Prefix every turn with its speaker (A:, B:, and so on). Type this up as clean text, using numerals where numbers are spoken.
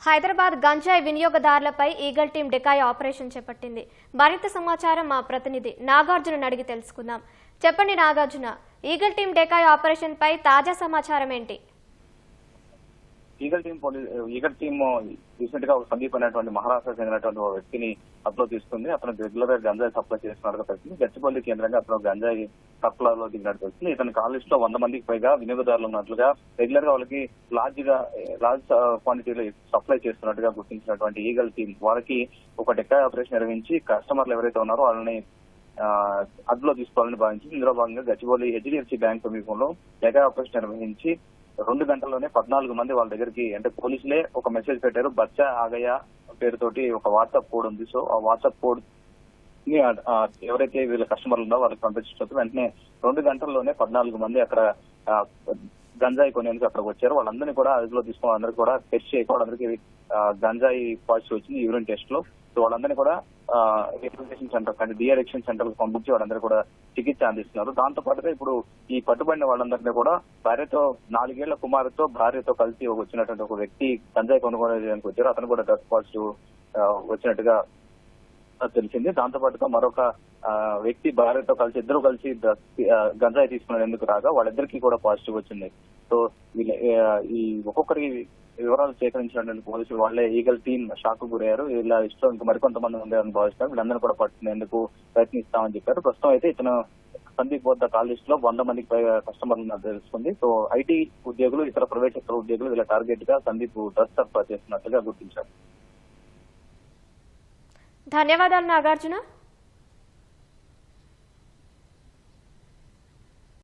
A: హైదరాబాద్ గంజాయి వినియోగదారులపై eagle team decoy operation చేపట్టింది. మరింత సమాచారం మా ప్రతినిధి నాగార్జున అడిగి తెలుసుకుందాం. చెప్పండి Nagarjuna, eagle team decoy operation పై తాజా సమాచారం ఏంటి?
B: ఈగల్ టీం రీసెంట్ గా సందీప్ అనేటువంటి మహారాష్ట్ర చెందినటువంటి ఒక వ్యక్తిని అప్లో తీసుకుంది. అతను రెగ్యులర్ గా గంజాయి సప్లై చేస్తున్నట్టుగా తెలిసింది. గచ్చిబౌలి కేంద్రంగా అతను గంజాయి సప్లైలో దిగినట్టు తెలిసింది. ఇతని కాల్ లిస్ట్ లో 100 మందికి పైగా వినియోగదారులు ఉన్నట్లుగా రెగ్యులర్ గా వాళ్ళకి లార్జ్ క్వాంటిటీలో సప్లై చేస్తున్నట్టుగా గుర్తించినటువంటి ఈగల్ టీం వారికి ఒక డెకాయ్ ఆపరేషన్ నిర్వహించి కస్టమర్లు ఎవరైతే ఉన్నారో వాళ్ళని అదుపులో తీసుకోవాలని భావించి ఇందులో భాగంగా గచ్చిబౌలి HDFC బ్యాంక్ సమీపంలో డెకాయ్ ఆపరేషన్ నిర్వహించి 2 గంటల్లోనే 14 మంది వాళ్ళ దగ్గరికి, అంటే పోలీసులే ఒక మెసేజ్ పెట్టారు. బచ్చా ఆగయ్య పేరుతోటి ఒక వాట్సాప్ కోడ్ ఉంది. సో ఆ వాట్సాప్ కోడ్ ని ఎవరైతే వీళ్ళ కస్టమర్లు ఉందో వాళ్ళకి పంపించడం వెంటనే 2 గంటల్లోనే 14 మంది అక్కడ గంజాయి కొనేందుకు అక్కడికి వచ్చారు. వాళ్ళందరినీ కూడా అదుపులో తీసుకుని అందరికీ కూడా టెస్ట్ చేయకుండా అందరికీ గంజాయి పాజిటివ్ వచ్చింది యూరిన్ టెస్ట్ లో. సో వాళ్ళందరినీ కూడా రిహాబిలిటేషన్ సెంటర్ అంటే డిఅడిక్షన్ సెంటర్ కు పంపించి వాళ్ళందరూ కూడా చికిత్స అందిస్తున్నారు. దాంతో పాటుగా ఇప్పుడు ఈ పట్టుబడిన వాళ్ళందరినీ కూడా భార్యతో 4 ఏళ్ల కుమారుతో భార్యతో కలిసి వచ్చినటువంటి ఒక వ్యక్తి గంజాయి కొనుగోలు చేయడానికి వచ్చారు. అతను కూడా డ్రగ్స్ పాజిటివ్ వచ్చినట్టుగా తెలిసింది. దాంతో పాటుగా మరొక వ్యక్తి భార్యతో కలిసి ఇద్దరు కలిసి గంజాయి తీసుకునేందుకు రాగా వాళ్ళిద్దరికీ కూడా పాజిటివ్ వచ్చింది. సో ఈ ఒక్కొక్కరి వివరాలు సేకరించినటువంటి పోలీసులు వాళ్ళే ఈగల్ టీం షాక్ గురయ్యారు. ఇలా ఇష్టం ఇంకా మరికొంతమంది ఉండాలని భావిస్తారు. వీళ్ళందరూ కూడా పట్టుకునేందుకు ప్రయత్నిస్తామని చెప్పారు. ప్రస్తుతం అయితే ఇతను సందీప్ వద్ద కాల్ లిస్ట్ లో 100 మందికి పైగా కస్టమర్లు తెలుసుకుంది. సో ఐటీ ఉద్యోగులు, ఇతర ప్రైవేట్ సెక్టర్ ఉద్యోగులు వీళ్ళ టార్గెట్ గా సందీప్ డ్రగ్స్ సరఫరా చేస్తున్నట్టుగా గుర్తించారు.
A: ధన్యవాదాలు నాగార్జున.